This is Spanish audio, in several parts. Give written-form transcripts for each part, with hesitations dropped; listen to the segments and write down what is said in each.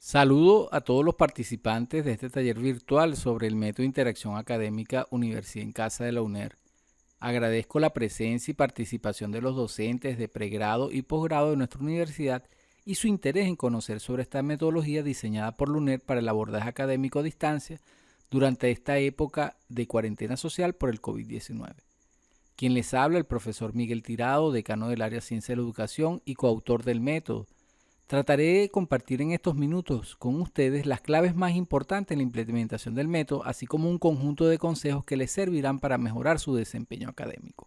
Saludo a todos los participantes de este taller virtual sobre el método de interacción académica Universidad en Casa de la UNER. Agradezco la presencia y participación de los docentes de pregrado y posgrado de nuestra universidad y su interés en conocer sobre esta metodología diseñada por la UNER para el abordaje académico a distancia durante esta época de cuarentena social por el COVID-19. Quien les habla, el profesor Miguel Tirado, decano del área de Ciencia de la Educación y coautor del método. Trataré de compartir en estos minutos con ustedes las claves más importantes en la implementación del método, así como un conjunto de consejos que les servirán para mejorar su desempeño académico.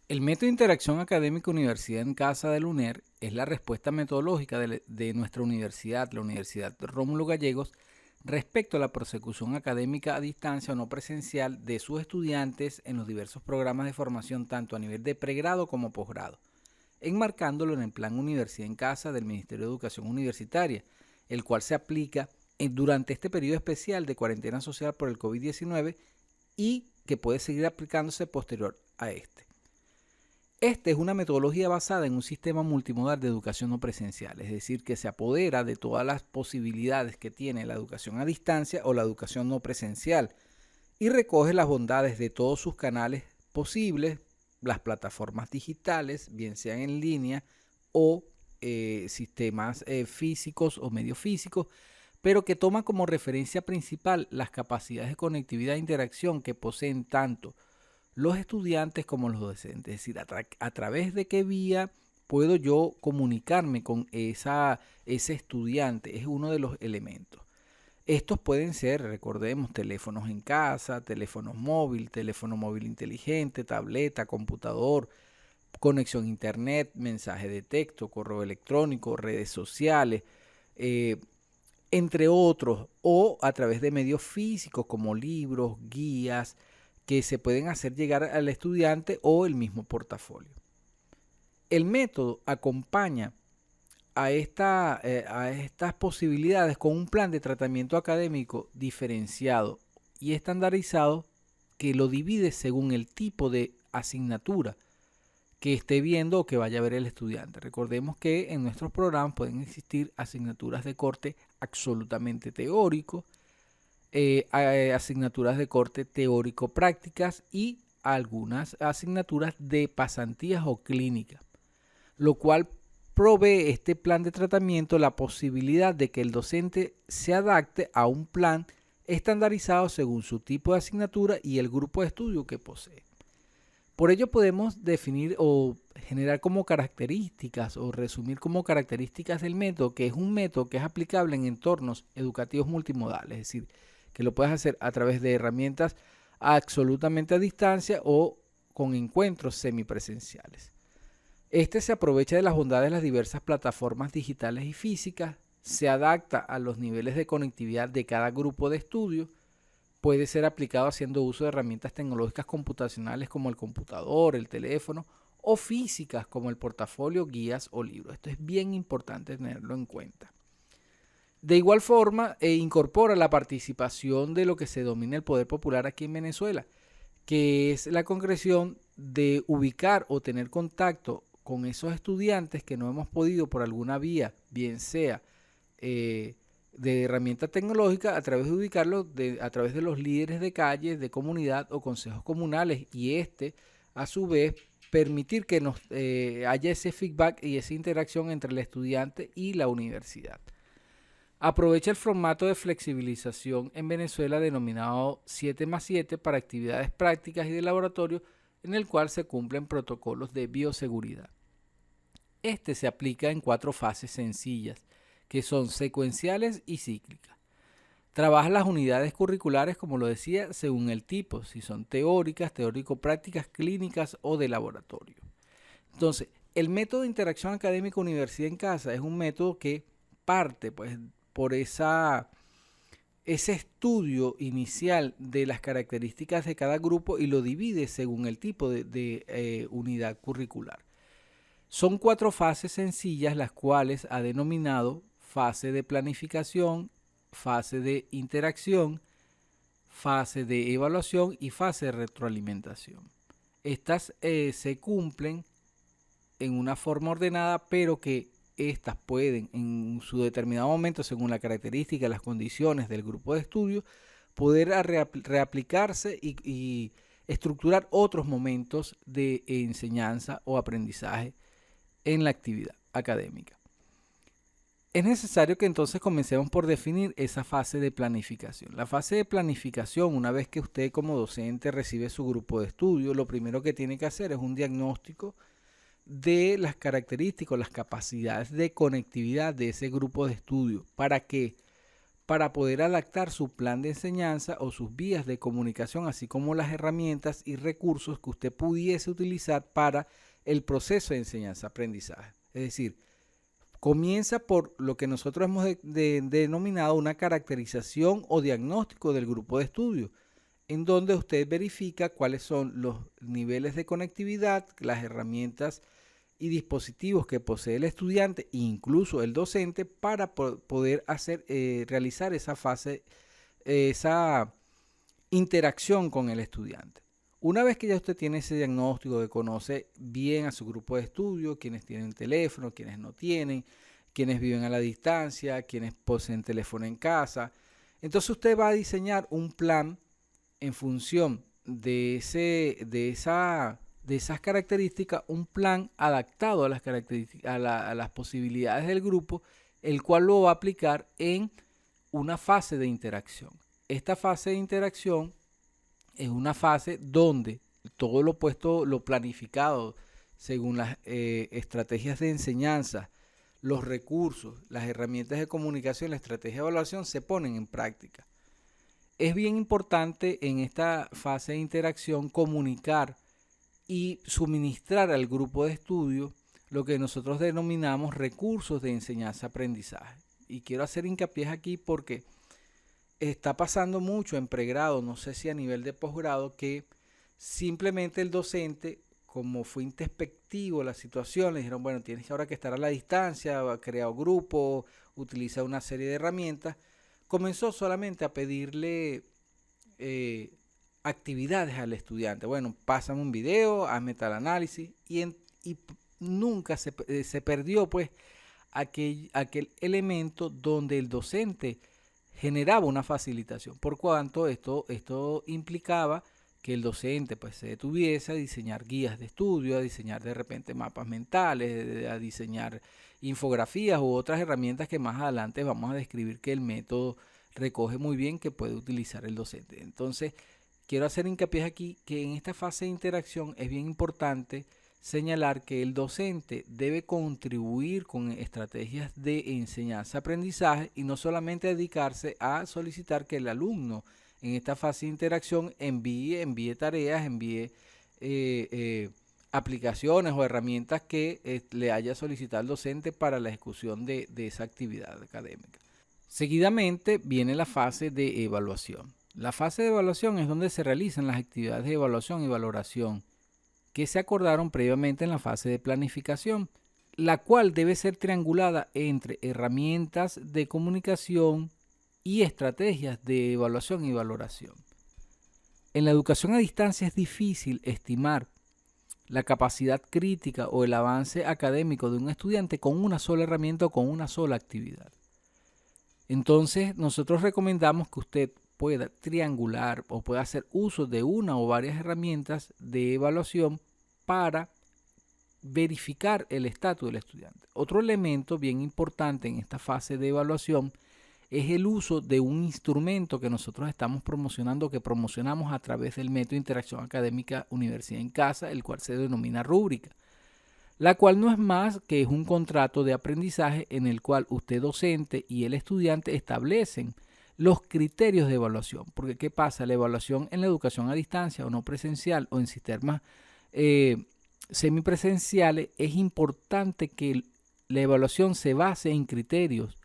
El método de interacción académica Universidad en Casa del UNER es la respuesta metodológica de nuestra universidad, la Universidad Rómulo Gallegos, respecto a la persecución académica a distancia o no presencial de sus estudiantes en los diversos programas de formación tanto a nivel de pregrado como posgrado, enmarcándolo en el Plan Universidad en Casa del Ministerio de Educación Universitaria, el cual se aplica durante este periodo especial de cuarentena social por el COVID-19 y que puede seguir aplicándose posterior a este. Esta es una metodología basada en un sistema multimodal de educación no presencial, es decir, que se apodera de todas las posibilidades que tiene la educación a distancia o la educación no presencial y recoge las bondades de todos sus canales posibles, las plataformas digitales, bien sean en línea o sistemas físicos o medios físicos, pero que toma como referencia principal las capacidades de conectividad e interacción que poseen tanto los estudiantes como los docentes. Es decir, a través de qué vía puedo yo comunicarme con ese estudiante, es uno de los elementos. Estos pueden ser, recordemos, teléfonos en casa, teléfono móvil inteligente, tableta, computador, conexión a internet, mensaje de texto, correo electrónico, redes sociales, entre otros, o a través de medios físicos como libros, guías, que se pueden hacer llegar al estudiante o el mismo portafolio. El método acompaña a estas posibilidades con un plan de tratamiento académico diferenciado y estandarizado que lo divide según el tipo de asignatura que esté viendo o que vaya a ver el estudiante. Recordemos que en nuestros programas pueden existir asignaturas de corte absolutamente teórico, asignaturas de corte teórico-prácticas y algunas asignaturas de pasantías o clínicas, lo cual provee este plan de tratamiento la posibilidad de que el docente se adapte a un plan estandarizado según su tipo de asignatura y el grupo de estudio que posee. Por ello podemos definir o generar como características o resumir como características del método, que es un método que es aplicable en entornos educativos multimodales, es decir, que lo puedes hacer a través de herramientas absolutamente a distancia o con encuentros semipresenciales. Este se aprovecha de las bondades de las diversas plataformas digitales y físicas, se adapta a los niveles de conectividad de cada grupo de estudio, puede ser aplicado haciendo uso de herramientas tecnológicas computacionales como el computador, el teléfono, o físicas como el portafolio, guías o libros. Esto es bien importante tenerlo en cuenta. De igual forma, incorpora la participación de lo que se denomina el poder popular aquí en Venezuela, que es la concreción de ubicar o tener contacto con esos estudiantes que no hemos podido por alguna vía, bien sea de herramienta tecnológica, a través de ubicarlos a través de los líderes de calles, de comunidad o consejos comunales, y a su vez permitir que haya ese feedback y esa interacción entre el estudiante y la universidad. Aprovecha el formato de flexibilización en Venezuela denominado 7+7 para actividades prácticas y de laboratorio, en el cual se cumplen protocolos de bioseguridad. Este se aplica en 4 fases sencillas, que son secuenciales y cíclicas. Trabaja las unidades curriculares, como lo decía, según el tipo, si son teóricas, teórico-prácticas, clínicas o de laboratorio. Entonces, el método de interacción académica Universidad en Casa es un método que parte pues, por ese estudio inicial de las características de cada grupo y lo divide según el tipo de unidad curricular. Son 4 fases sencillas, las cuales ha denominado fase de planificación, fase de interacción, fase de evaluación y fase de retroalimentación. Estas se cumplen en una forma ordenada, pero que estas pueden en su determinado momento, según la característica y las condiciones del grupo de estudio, poder reaplicarse y estructurar otros momentos de enseñanza o aprendizaje en la actividad académica. Es necesario que entonces comencemos por definir esa fase de planificación. La fase de planificación, una vez que usted como docente recibe su grupo de estudio, lo primero que tiene que hacer es un diagnóstico de las características, las capacidades de conectividad de ese grupo de estudio. ¿Para qué? Para poder adaptar su plan de enseñanza o sus vías de comunicación, así como las herramientas y recursos que usted pudiese utilizar para el proceso de enseñanza-aprendizaje. Es decir, comienza por lo que nosotros hemos denominado una caracterización o diagnóstico del grupo de estudio, en donde usted verifica cuáles son los niveles de conectividad, las herramientas y dispositivos que posee el estudiante e incluso el docente para poder realizar esa fase, esa interacción con el estudiante. Una vez que ya usted tiene ese diagnóstico, que conoce bien a su grupo de estudio, quienes tienen teléfono, quienes no tienen, quienes viven a la distancia, quienes poseen teléfono en casa, entonces usted va a diseñar un plan en función de esas características, un plan adaptado a las características, a las posibilidades del grupo, el cual lo va a aplicar en una fase de interacción. Esta fase de interacción es una fase donde todo lo planificado según las estrategias de enseñanza, los recursos, las herramientas de comunicación, la estrategia de evaluación se ponen en práctica. Es bien importante en esta fase de interacción comunicar y suministrar al grupo de estudio lo que nosotros denominamos recursos de enseñanza-aprendizaje. Y quiero hacer hincapié aquí porque está pasando mucho en pregrado, no sé si a nivel de posgrado, que simplemente el docente, como fue introspectivo la situación, le dijeron, bueno, tienes ahora que estar a la distancia, ha creado grupo, utiliza una serie de herramientas, comenzó solamente a pedirle actividades al estudiante. Bueno, pásame un video, hazme tal análisis y nunca se perdió pues aquel elemento donde el docente generaba una facilitación, por cuanto esto implicaba que el docente pues se detuviese a diseñar guías de estudio, a diseñar de repente mapas mentales, a diseñar infografías u otras herramientas que más adelante vamos a describir que el método recoge muy bien que puede utilizar el docente. Entonces, quiero hacer hincapié aquí que en esta fase de interacción es bien importante señalar que el docente debe contribuir con estrategias de enseñanza-aprendizaje y no solamente dedicarse a solicitar que el alumno en esta fase de interacción envíe tareas, envíe aplicaciones o herramientas que le haya solicitado el docente para la ejecución de esa actividad académica. Seguidamente viene la fase de evaluación. La fase de evaluación es donde se realizan las actividades de evaluación y valoración que se acordaron previamente en la fase de planificación, la cual debe ser triangulada entre herramientas de comunicación y estrategias de evaluación y valoración. En la educación a distancia es difícil estimar la capacidad crítica o el avance académico de un estudiante con una sola herramienta o con una sola actividad. Entonces, nosotros recomendamos que usted pueda triangular o pueda hacer uso de una o varias herramientas de evaluación para verificar el estatus del estudiante. Otro elemento bien importante en esta fase de evaluación es el uso de un instrumento que nosotros estamos promocionando, que promocionamos a través del método de interacción académica Universidad en Casa, el cual se denomina rúbrica, la cual no es más que es un contrato de aprendizaje en el cual usted docente y el estudiante establecen los criterios de evaluación. Porque ¿qué pasa? La evaluación en la educación a distancia o no presencial o en sistemas semipresenciales, es importante que la evaluación se base en criterios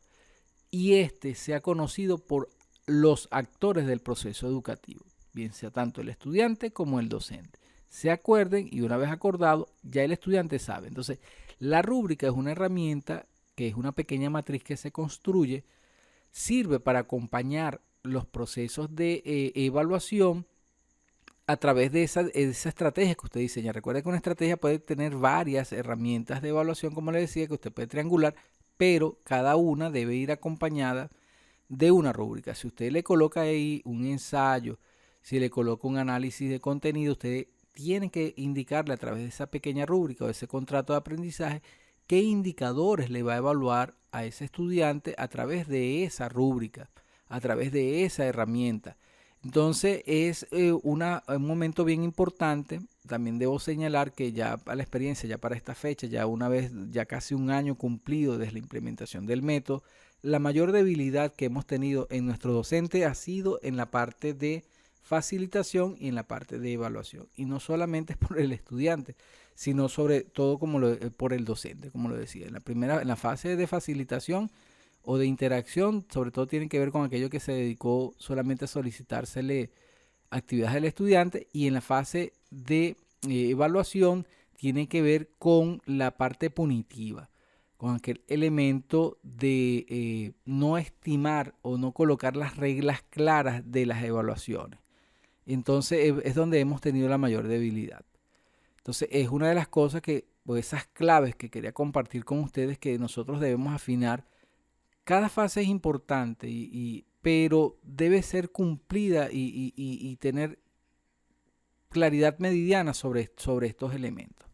y sea conocido por los actores del proceso educativo, bien sea tanto el estudiante como el docente. Se acuerden y una vez acordado, ya el estudiante sabe. Entonces, la rúbrica es una herramienta que es una pequeña matriz que se construye, sirve para acompañar los procesos de evaluación a través de esa estrategia que usted diseña. Recuerde que una estrategia puede tener varias herramientas de evaluación, como le decía, que usted puede triangular, pero cada una debe ir acompañada de una rúbrica. Si usted le coloca ahí un ensayo, si le coloca un análisis de contenido, usted tiene que indicarle a través de esa pequeña rúbrica o de ese contrato de aprendizaje qué indicadores le va a evaluar a ese estudiante a través de esa rúbrica, a través de esa herramienta. Entonces es un momento bien importante. También debo señalar que ya a la experiencia, ya para esta fecha, ya una vez, ya casi un año cumplido desde la implementación del método, la mayor debilidad que hemos tenido en nuestro docente ha sido en la parte de facilitación y en la parte de evaluación. Y no solamente por el estudiante, sino sobre todo por el docente, como lo decía. En la fase de facilitación o de interacción, sobre todo tiene que ver con aquello que se dedicó solamente a solicitársele actividades del estudiante, y en la fase de evaluación tiene que ver con la parte punitiva, con aquel elemento de no estimar o no colocar las reglas claras de las evaluaciones. Entonces es donde hemos tenido la mayor debilidad. Entonces es una de las cosas o esas claves que quería compartir con ustedes, que nosotros debemos afinar. Cada fase es importante, pero debe ser cumplida y tener claridad meridiana sobre estos elementos.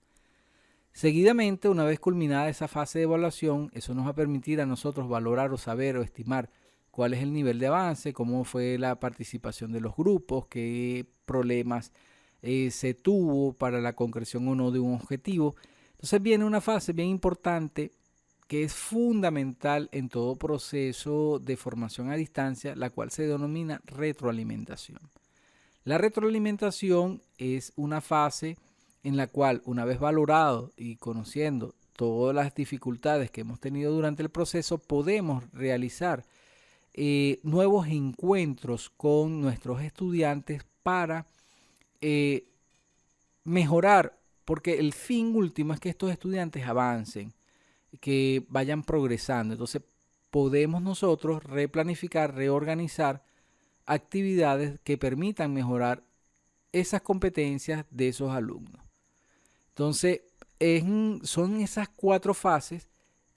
Seguidamente, una vez culminada esa fase de evaluación, eso nos va a permitir a nosotros valorar o saber o estimar cuál es el nivel de avance, cómo fue la participación de los grupos, qué problemas se tuvo para la concreción o no de un objetivo. Entonces viene una fase bien importante que es fundamental en todo proceso de formación a distancia, la cual se denomina retroalimentación. La retroalimentación es una fase en la cual, una vez valorado y conociendo todas las dificultades que hemos tenido durante el proceso, podemos realizar nuevos encuentros con nuestros estudiantes para mejorar, porque el fin último es que estos estudiantes avancen, que vayan progresando. Entonces podemos nosotros replanificar, reorganizar actividades que permitan mejorar esas competencias de esos alumnos. Entonces son esas 4 fases,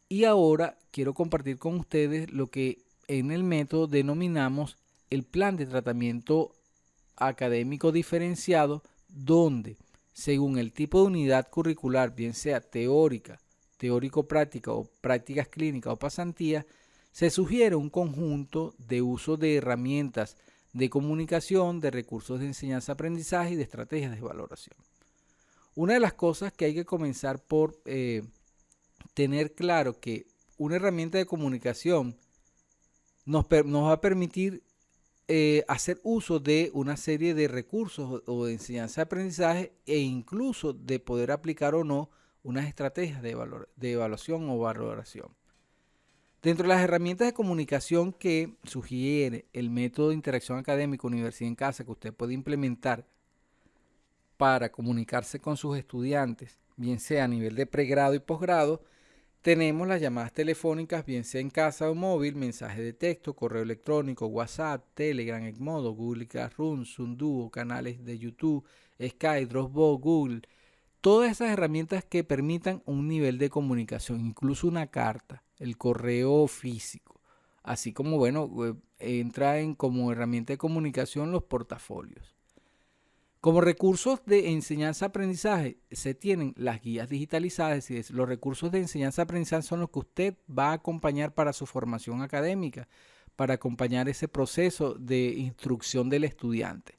y ahora quiero compartir con ustedes lo que en el método denominamos el plan de tratamiento académico diferenciado, donde según el tipo de unidad curricular, bien sea teórica, teórico-práctica o prácticas clínicas o pasantías, se sugiere un conjunto de uso de herramientas de comunicación, de recursos de enseñanza-aprendizaje y de estrategias de valoración. Una de las cosas que hay que comenzar por tener claro, que una herramienta de comunicación nos va a permitir hacer uso de una serie de recursos o de enseñanza-aprendizaje, e incluso de poder aplicar o no unas estrategias de evaluación o valoración. Dentro de las herramientas de comunicación que sugiere el método de interacción académica Universidad en Casa, que usted puede implementar para comunicarse con sus estudiantes, bien sea a nivel de pregrado y posgrado, tenemos las llamadas telefónicas, bien sea en casa o móvil, mensajes de texto, correo electrónico, WhatsApp, Telegram, Edmodo, Google Classroom, Zoom Duo, canales de YouTube, Skype, Dropbox, Google. Todas esas herramientas que permitan un nivel de comunicación, incluso una carta, el correo físico, así como, entra como herramienta de comunicación los portafolios. Como recursos de enseñanza-aprendizaje se tienen las guías digitalizadas, es decir, los recursos de enseñanza-aprendizaje son los que usted va a acompañar para su formación académica, para acompañar ese proceso de instrucción del estudiante.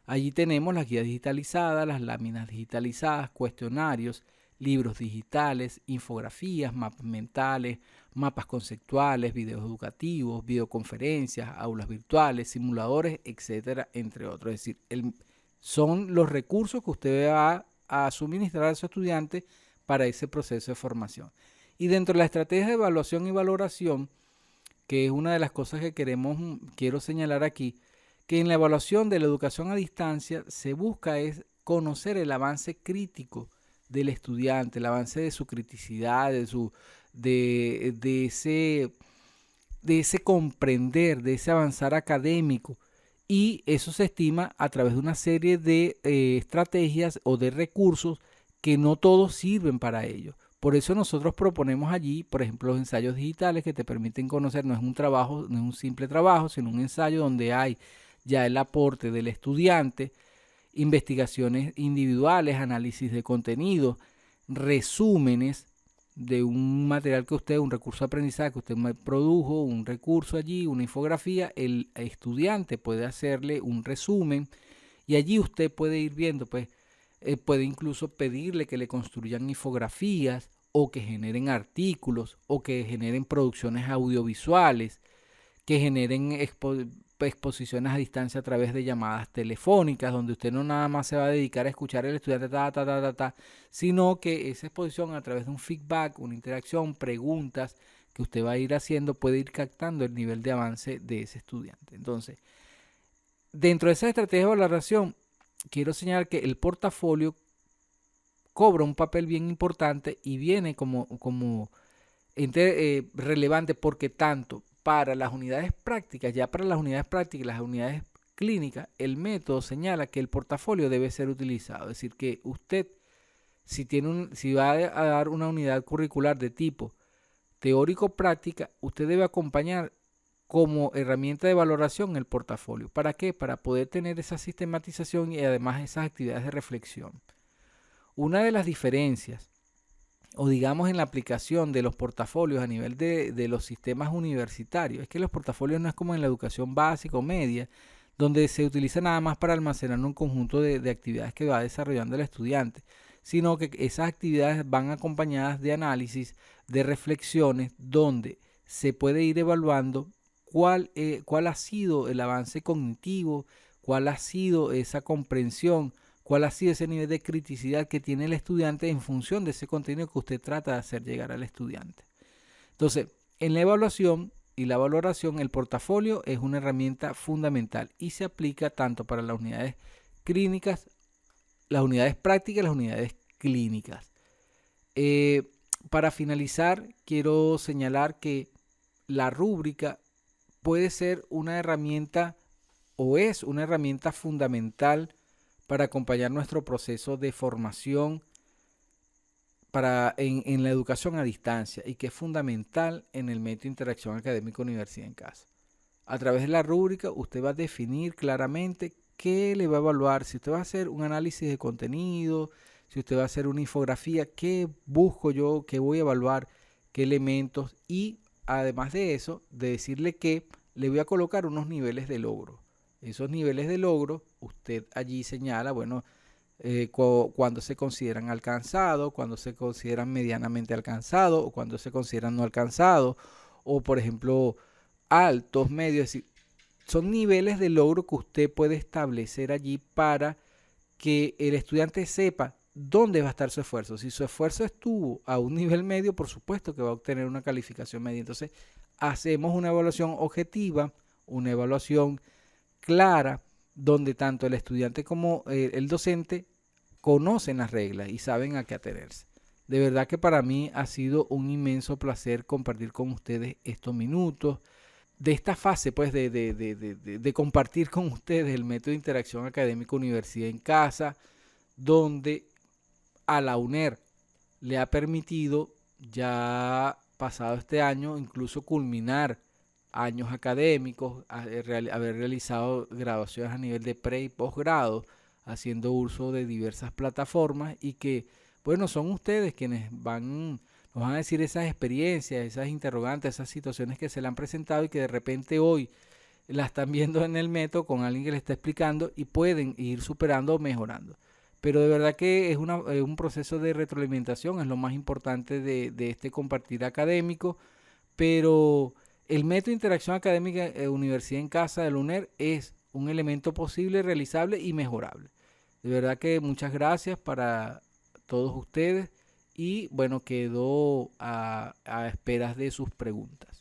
Allí tenemos las guías digitalizadas, las láminas digitalizadas, cuestionarios, libros digitales, infografías, mapas mentales, mapas conceptuales, videos educativos, videoconferencias, aulas virtuales, simuladores, etcétera, entre otros. Es decir, son los recursos que usted va a suministrar a su estudiante para ese proceso de formación. Y dentro de la estrategia de evaluación y valoración, que es una de las cosas que quiero señalar aquí, que en la evaluación de la educación a distancia se busca es conocer el avance crítico del estudiante, el avance de su criticidad, de ese comprender, de ese avanzar académico, y eso se estima a través de una serie de estrategias o de recursos que no todos sirven para ello. Por eso nosotros proponemos allí, por ejemplo, los ensayos digitales que te permiten conocer, no es un trabajo, no es un simple trabajo, sino un ensayo donde hay ya el aporte del estudiante, investigaciones individuales, análisis de contenido, resúmenes de un material que usted, un recurso de aprendizaje que usted produjo, un recurso allí, una infografía, el estudiante puede hacerle un resumen y allí usted puede ir viendo, pues puede incluso pedirle que le construyan infografías o que generen artículos o que generen producciones audiovisuales, que generen exposiciones a distancia a través de llamadas telefónicas, donde usted no nada más se va a dedicar a escuchar al estudiante, sino que esa exposición a través de un feedback, una interacción, preguntas que usted va a ir haciendo, puede ir captando el nivel de avance de ese estudiante. Entonces, dentro de esa estrategia de valoración, quiero señalar que el portafolio cobra un papel bien importante y viene como relevante porque tanto para las unidades prácticas, ya para las unidades prácticas y las unidades clínicas, el método señala que el portafolio debe ser utilizado. Es decir, que usted, si va a dar una unidad curricular de tipo teórico-práctica, usted debe acompañar como herramienta de valoración el portafolio. ¿Para qué? Para poder tener esa sistematización y además esas actividades de reflexión. Una de las diferencias o digamos en la aplicación de los portafolios a nivel de los sistemas universitarios, es que los portafolios no es como en la educación básica o media, donde se utiliza nada más para almacenar un conjunto de actividades que va desarrollando el estudiante, sino que esas actividades van acompañadas de análisis, de reflexiones, donde se puede ir evaluando cuál ha sido el avance cognitivo, cuál ha sido esa comprensión, cuál ha sido ese nivel de criticidad que tiene el estudiante en función de ese contenido que usted trata de hacer llegar al estudiante. Entonces, en la evaluación y la valoración, el portafolio es una herramienta fundamental y se aplica tanto para las unidades clínicas, las unidades prácticas y las unidades clínicas. Para finalizar, quiero señalar que la rúbrica puede ser una herramienta o es una herramienta fundamental para acompañar nuestro proceso de formación en la educación a distancia y que es fundamental en el método de interacción académica universidad en casa. A través de la rúbrica usted va a definir claramente qué le va a evaluar, si usted va a hacer un análisis de contenido, si usted va a hacer una infografía, qué busco yo, qué voy a evaluar, qué elementos y además de eso, de decirle que le voy a colocar unos niveles de logro. Esos niveles de logro, usted allí señala, bueno, cuando se consideran alcanzados, cuando se consideran medianamente alcanzados o cuando se consideran no alcanzados, o por ejemplo, altos, medios, es decir, son niveles de logro que usted puede establecer allí para que el estudiante sepa dónde va a estar su esfuerzo. Si su esfuerzo estuvo a un nivel medio, por supuesto que va a obtener una calificación media. Entonces, hacemos una evaluación objetiva, una evaluación clara, donde tanto el estudiante como el docente conocen las reglas y saben a qué atenerse. De verdad que para mí ha sido un inmenso placer compartir con ustedes estos minutos de esta fase, pues, de compartir con ustedes el método de interacción académica universidad en casa, donde a la UNER le ha permitido, ya pasado este año, incluso culminar años académicos, haber realizado graduaciones a nivel de pre y posgrado, haciendo uso de diversas plataformas y que, bueno, son ustedes quienes nos van a decir esas experiencias, esas interrogantes, esas situaciones que se le han presentado y que de repente hoy la están viendo en el método con alguien que le está explicando y pueden ir superando o mejorando. Pero de verdad que es un proceso de retroalimentación, es lo más importante de este compartir académico, pero el método de interacción académica universidad en casa de la UNER es un elemento posible, realizable y mejorable. De verdad que muchas gracias para todos ustedes y bueno, quedo a esperas de sus preguntas.